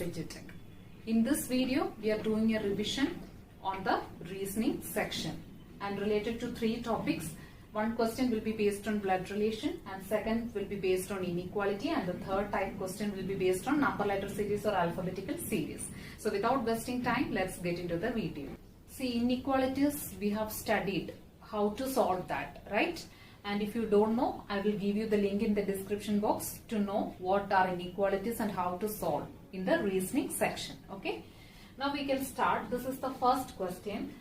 is EduTech. In this video, we are doing a revision on the reasoning section and related to three topics. One question will be based on blood relation, and second will be based on inequality, and the third type question will be based on number letter series or alphabetical series. So without wasting time, let's get into the video. See, inequalities we have studied how to solve that, right? And if you don't know, I will give you the link in the description box to know what are inequalities and how to solve in the reasoning section. Okay. Now we can start. This is the first question.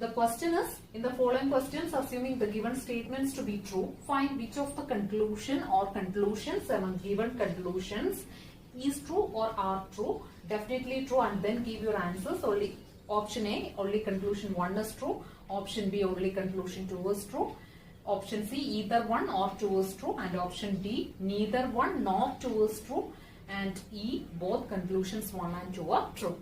The question is, in the following questions, assuming the given statements to be true, find which of the conclusion or conclusions among given conclusions is true or are true. Definitely true, and then give your answers. Only option A, only conclusion 1 is true. Option B, only conclusion 2 is true. Option C, either 1 or 2 is true. And option D, neither 1 nor 2 is true. And E, both conclusions 1 and 2 are true.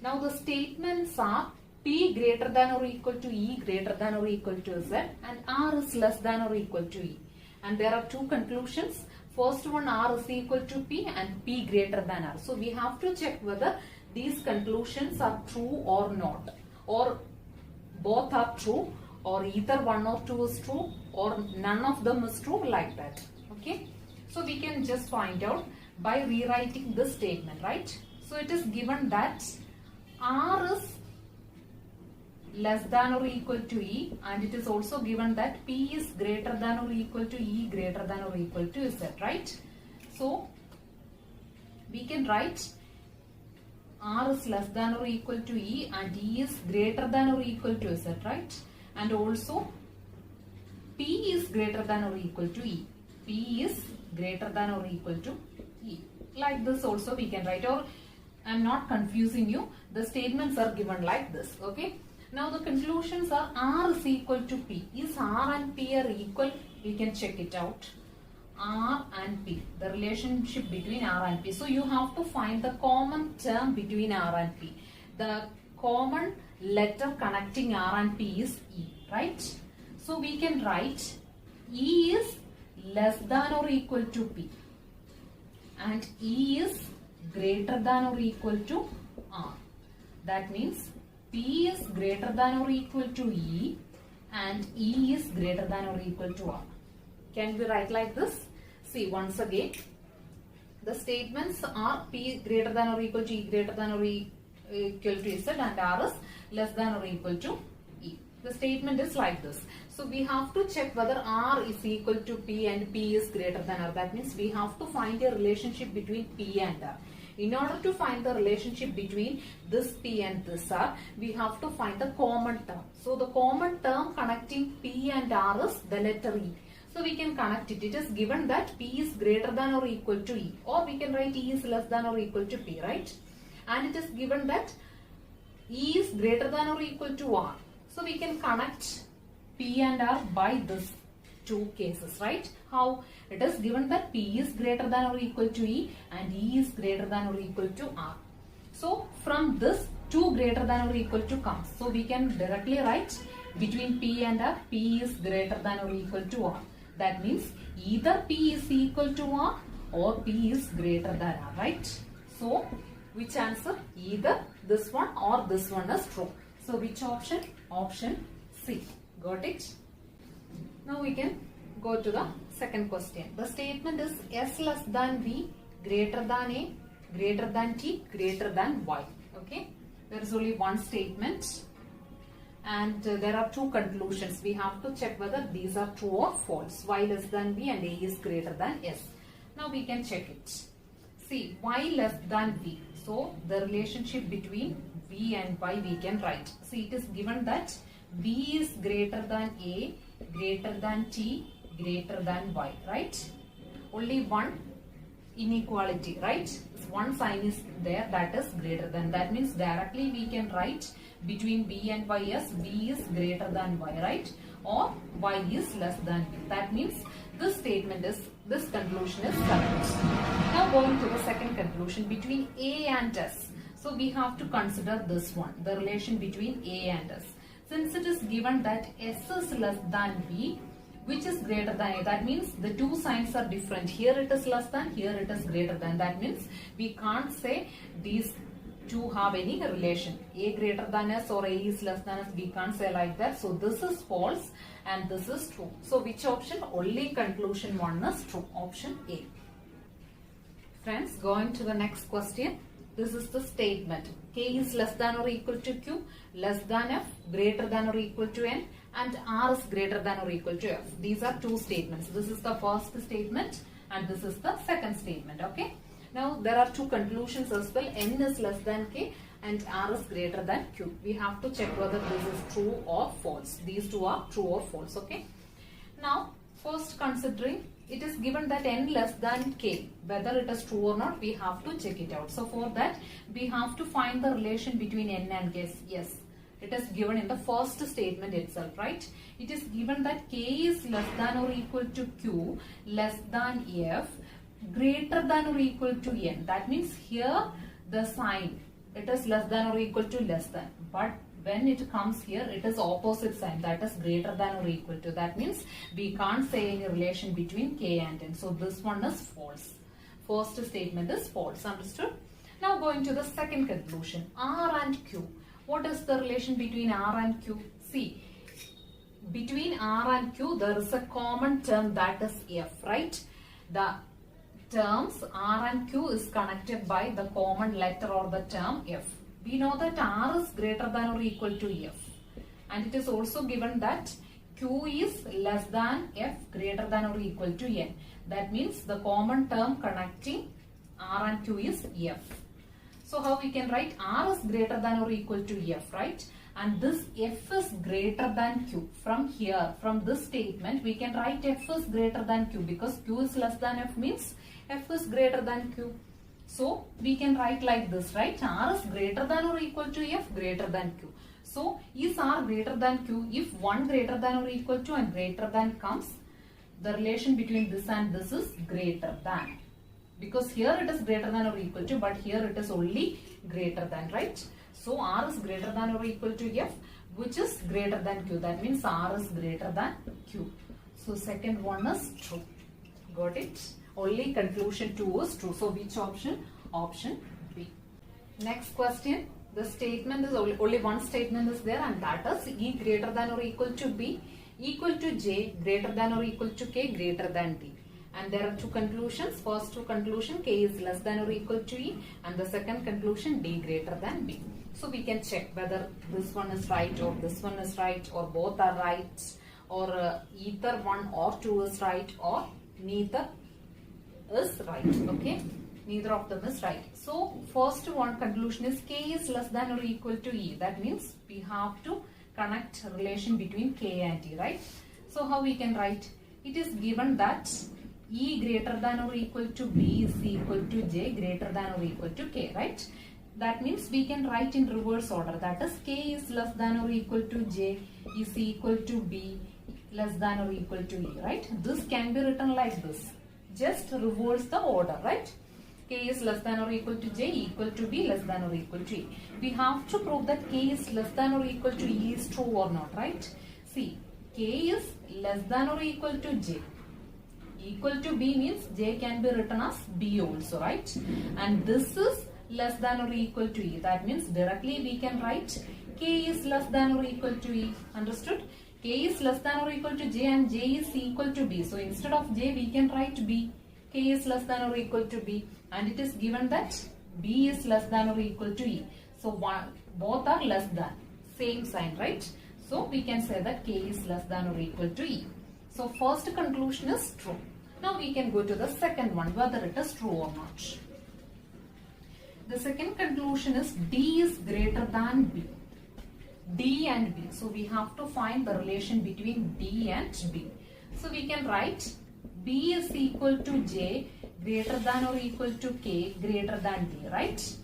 Now the statements are P greater than or equal to E greater than or equal to Z, and R is less than or equal to E. And there are two conclusions. First one, R is equal to P and P greater than R. So we have to check whether these conclusions are true or not, or both are true, or either 1 or 2 is true, or none of them is true, like that. Okay. So we can just find out by rewriting this statement, right? So it is given that R is less than or equal to E, and it is also given that P is greater than or equal to E greater than or equal to Z, right? So we can write R is less than or equal to E and E is greater than or equal to Z, right? And also P is greater than or equal to E. P is greater than or equal to E. Like this also we can write, or I am not confusing you. The statements are given like this, okay? Now the conclusions are R is equal to P. Is R and P are equal? We can check it out. R and P, the relationship between R and P. So you have to find the common term between R and P. The common letter connecting R and P is E, right? So we can write E is less than or equal to P, and E is greater than or equal to R. That means P is greater than or equal to E and E is greater than or equal to R. Can we write like this? See, once again, the statements are P greater than or equal to E greater than or equal to Z, and R is less than or equal to E. The statement is like this. So we have to check whether R is equal to P and P is greater than R. That means we have to find a relationship between P and R. In order to find the relationship between this P and this R, we have to find the common term. So the common term connecting P and R is the letter E. So we can connect it. It is given that P is greater than or equal to E, or we can write E is less than or equal to P, right? And it is given that E is greater than or equal to R. So we can connect P and R by this two cases, right? How? It is given that P is greater than or equal to E and E is greater than or equal to R. So from this 2 greater than or equal to comes. So we can directly write between P and R, P is greater than or equal to R. That means either P is equal to R or P is greater than R, right? So which answer? Either this one or this one is true. So which option? Option C. Got it? Now we can go to the second question. The statement is S less than V greater than A greater than T greater than Y. Okay. There is only one statement and there are two conclusions. We have to check whether these are true or false. Y less than V and A is greater than S. Now we can check it. See, Y less than V. So the relationship between V and Y we can write. See, it is given that V is greater than A greater than T greater than Y, right? Only one inequality, right? One sign is there, that is greater than. That means directly we can write between V and Y as V is greater than Y, right? Or Y is less than V. That means this statement is, this conclusion is correct. Now going to the second conclusion, between A and S. So we have to consider this one, the relation between A and S. Since it is given that S is less than V, which is greater than A. That means the two signs are different. Here it is less than, here it is greater than. That means we can't say these two have any relation. A greater than S or A is less than S. We can't say like that. So this is false and this is true. So which option? Only conclusion 1 is true. Option A. Friends, going to the next question. This is the statement. K is less than or equal to Q, less than F, greater than or equal to N, and R is greater than or equal to F. These are two statements. This is the first statement and this is the second statement. Okay. Now there are two conclusions as well. N is less than K and R is greater than Q. We have to check whether this is true or false. These two are true or false. Okay. Now first considering, it is given that N less than K. Whether it is true or not, we have to check it out. So for that, we have to find the relation between N and K. Yes, it is given in the first statement itself, right? It is given that K is less than or equal to Q, less than F, greater than or equal to N. That means here the sign, it is less than or equal to less than. But when it comes here, it is opposite sign, that is greater than or equal to. That means we can't say any relation between K and N. So this one is false. First statement is false. Understood? Now going to the second conclusion. R and Q. What is the relation between R and Q? See, between R and Q there is a common term, that is F, right? The terms R and Q is connected by the common letter or the term F. We know that R is greater than or equal to F, and it is also given that Q is less than F, greater than or equal to N. That means the common term connecting R and Q is F. So how we can write? R is greater than or equal to F, right? And this F is greater than Q. From here, from this statement, we can write F is greater than Q, because Q is less than F means F is greater than Q. So we can write like this, right? R is greater than or equal to F, greater than Q. So is R greater than Q? If one greater than or equal to and greater than comes, the relation between this and this is greater than. Because here it is greater than or equal to, but here it is only greater than, right? So R is greater than or equal to F, which is greater than Q. That means R is greater than Q. So second one is true. Got it? Only conclusion 2 is true. So which option? Option B. Next question. The statement is only one statement is there, and that is E greater than or equal to B, equal to J, greater than or equal to K, greater than D. And there are two conclusions. First two conclusion, K is less than or equal to E, and the second conclusion, D greater than B. So we can check whether this one is right or this one is right, or both are right, or either one or two is right, or neither is right. Okay, neither of them is right. So first one conclusion is K is less than or equal to E. That means we have to connect relation between K and E, right? So how we can write? It is given that E greater than or equal to B is equal to J, greater than or equal to K, right? That means we can write in reverse order. That is K is less than or equal to J is equal to B, less than or equal to E, right? This can be written like this. Just reverse the order, right? K is less than or equal to J, equal to B, less than or equal to E. We have to prove that K is less than or equal to E is true or not, right? See, K is less than or equal to J. Equal to B means J can be written as B also, right? And this is less than or equal to E. That means directly we can write K is less than or equal to E. Understood? K is less than or equal to J and J is equal to B. So instead of J we can write B. K is less than or equal to B, and it is given that B is less than or equal to E. So both are less than. Same sign, right? So we can say that K is less than or equal to E. So first conclusion is true. Now we can go to the second one, whether it is true or not. The second conclusion is D is greater than B. D and B. So we have to find the relation between D and B. So we can write B is equal to J, greater than or equal to K, greater than D, right?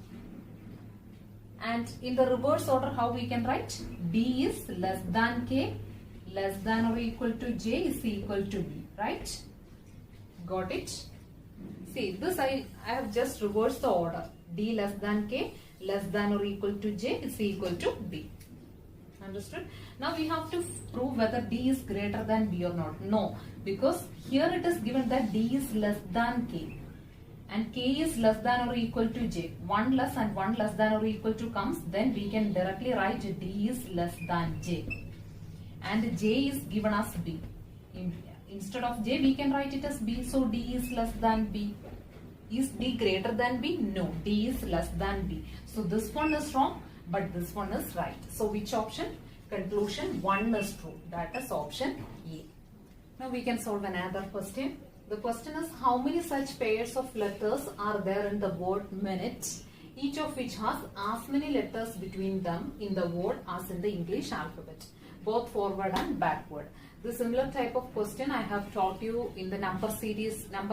And in the reverse order, how we can write? D is less than K, less than or equal to J is equal to B, right? Got it? See, this I have just reversed the order. D less than K, less than or equal to J is equal to B. Understood? Now we have to prove whether D is greater than B or not. No, because here it is given that D is less than K. And K is less than or equal to J. 1 less and 1 less than or equal to comes, then we can directly write D is less than J. And J is given as B. Instead of J, we can write it as B. So D is less than B. Is D greater than B? No, D is less than B. So this one is wrong, but this one is right. So which option? Conclusion 1 is true. That is option A. Now we can solve another question. The question is, how many such pairs of letters are there in the word minute, each of which has as many letters between them in the word as in the English alphabet, both forward and backward. The similar type of question I have taught you in the number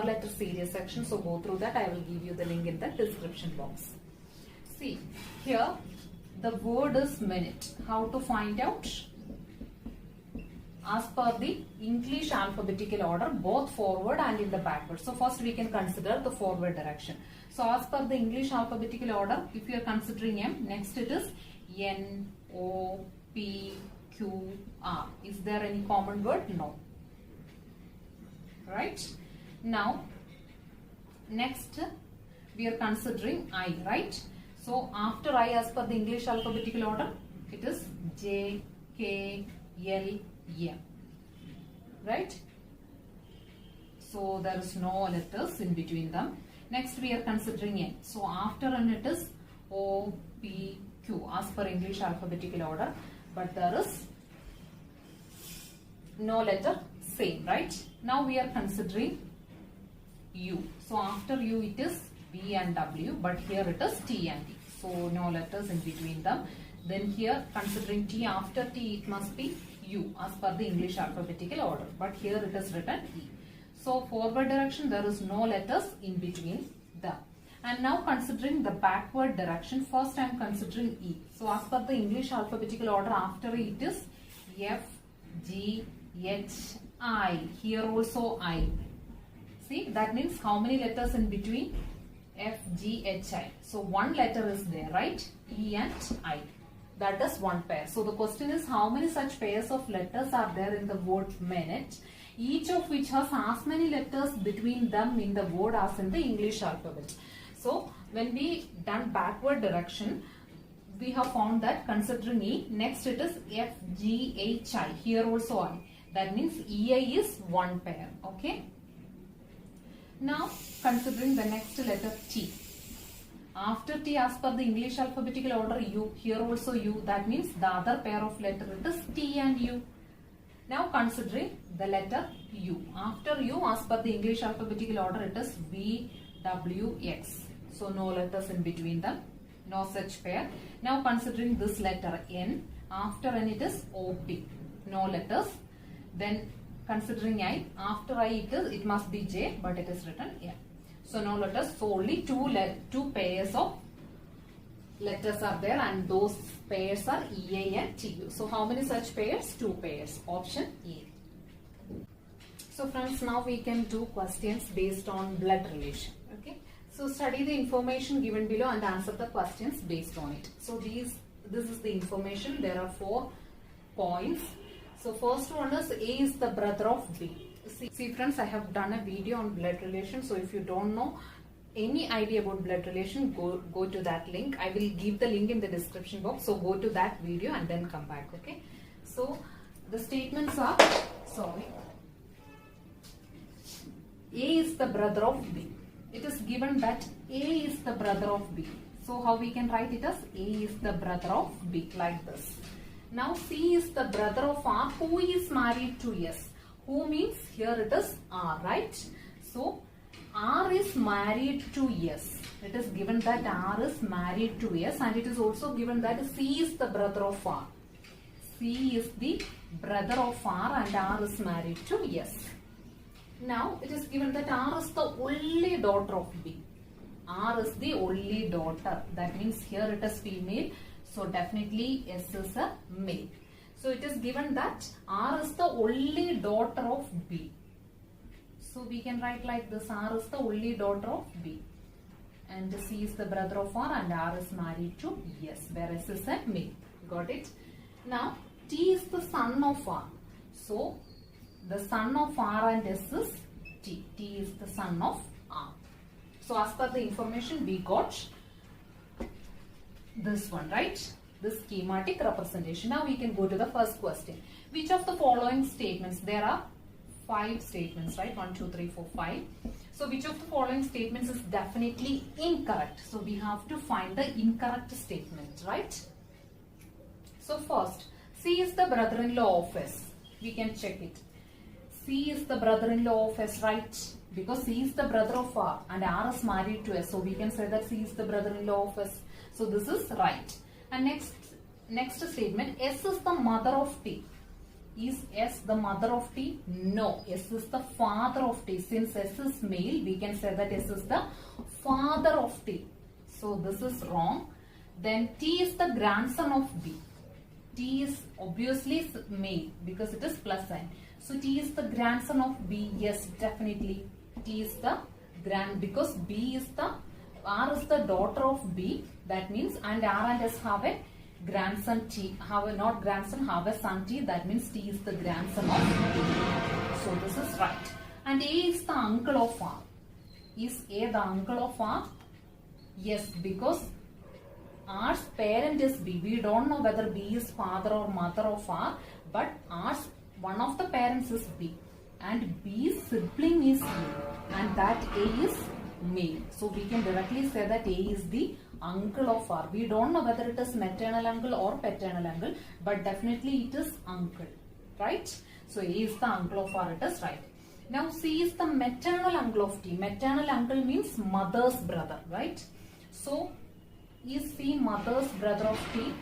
letter series section. So go through that. I will give you the link in the description box. See, here the word is minute. How to find out? As per the English alphabetical order, both forward and in the backward. So first we can consider the forward direction. So as per the English alphabetical order, if you are considering M, next it is N, O, P, Q, R. Is there any common word? No. Right? Now, next we are considering I, right? So after I, as per the English alphabetical order, it is J, K, L, M. Right? So there is no letters in between them. Next we are considering N. So after N it is O, P, Q as per English alphabetical order. But there is no letter same, right? Now we are considering U. So after U it is B and W, but here it is T and T. So no letters in between them. Then here considering T, after T it must be U as per the English alphabetical order, but here it is written E. So forward direction there is no letters in between them. And now considering the backward direction, first I am considering E. So as per the English alphabetical order, after E it is F, G, H, I. Here also I. See, that means how many letters in between? F, G, H, I. So one letter is there, right? E and I. That is one pair. So the question is, how many such pairs of letters are there in the word minute, each of which has as many letters between them in the word as in the English alphabet. So when we done backward direction, we have found that considering E, next it is F, G, H, I. Here also I. That means EI is one pair. Okay. Now considering the next letter T. After T, as per the English alphabetical order, U. Here also U. That means the other pair of letter it is T and U. Now considering the letter U. After U, as per the English alphabetical order, it is V, W, X. So no letters in between them. No such pair. Now considering this letter N. After N it is O, P. No letters. Then considering I. After I it must be J, but it is written N. So no letters, so only two pairs of letters are there, and those pairs are EA and TU. So how many such pairs? 2 pairs. Option A. So friends, now we can do questions based on blood relation. Okay. So study the information given below and answer the questions based on it. So this is the information. There are 4 points. So first one is A is the brother of B. See friends, I have done a video on blood relation. So if you don't know any idea about blood relation, go to that link. I will give the link in the description box. So go to that video and then come back. Okay. So the statements are, A is the brother of B. It is given that A is the brother of B. So how we can write it as A is the brother of B, like this. Now C is the brother of R, who is married to S. Who means here it is R, right? So R is married to S. It is given that R is married to S, and it is also given that C is the brother of R. C is the brother of R and R is married to S. Now it is given that R is the only daughter of B. R is the only daughter. That means here it is female. So definitely S is a male. So it is given that R is the only daughter of B. So we can write like this: R is the only daughter of B. And C is the brother of R and R is married to S, where S is a male. Got it? Now T is the son of R. So the son of R and S is T. T is the son of R. So as per the information we got this one, right? This schematic representation. Now we can go to the first question. Which of the following statements? There are 5 statements, right? 1, 2, 3, 4, 5. So which of the following statements is definitely incorrect? So we have to find the incorrect statement, right? So first, C is the brother-in-law of S. We can check it. C is the brother-in-law of S, right? Because C is the brother of R and R is married to S. So we can say that C is the brother-in-law of S. So this is right. And next statement, S is the mother of T. Is S the mother of T? No. S is the father of T. Since S is male, we can say that S is the father of T. So this is wrong. Then T is the grandson of B. T is obviously male because it is plus sign. So T is the grandson of B. Yes, definitely. T is the because B is the R is the daughter of B. That means and R and S have a grandson T. Have a not grandson, have a son T. That means T is the grandson of B. So this is right. And A is the uncle of R. Is A the uncle of R? Yes, because R's parent is B. We don't know whether B is father or mother of R, but R's one of the parents is B and B's sibling is A and that A is male. So we can directly say that A is the uncle of R. We don't know whether it is maternal uncle or paternal uncle, but definitely it is uncle, right? So A is the uncle of R, it is right. Now C is the maternal uncle of T. Maternal uncle means mother's brother, right? So is C mother's brother of T?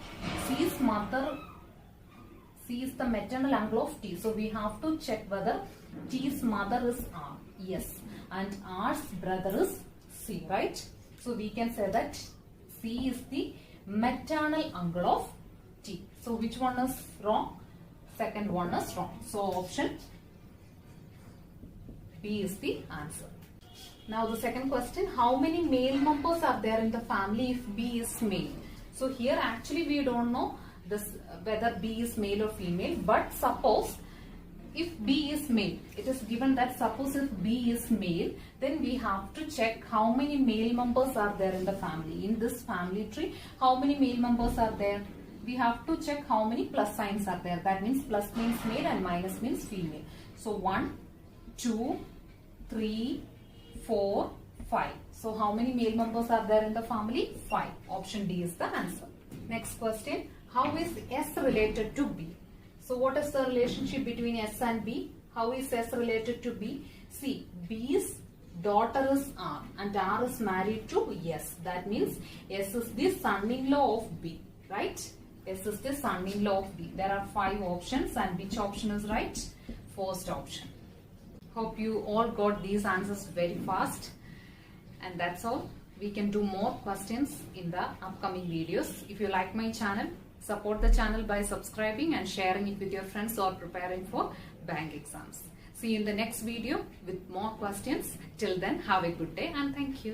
C is the maternal uncle of T. So we have to check whether T's mother is R. Yes. And R's brother is C, right? So we can say that C is the maternal uncle of T. So which one is wrong? Second one is wrong. So option B is the answer. Now the second question, how many male members are there in the family if B is male? So here actually we don't know this whether B is male or female, but suppose if B is male, it is given that suppose if B is male, then we have to check how many male members are there in the family. In this family tree, how many male members are there? We have to check how many plus signs are there. That means plus means male and minus means female. So 1, 2, 3, 4, 5. So how many male members are there in the family? 5. Option D is the answer. Next question. How is S related to B? So what is the relationship between S and B? How is S related to B? See, B's daughter is R and R is married to S. That means S is the son-in-law of B, right? S is the son-in-law of B. There are 5 options and which option is right? First option. Hope you all got these answers very fast. And that's all. We can do more questions in the upcoming videos. If you like my channel, support the channel by subscribing and sharing it with your friends or preparing for bank exams. See you in the next video with more questions. Till then, have a good day and thank you.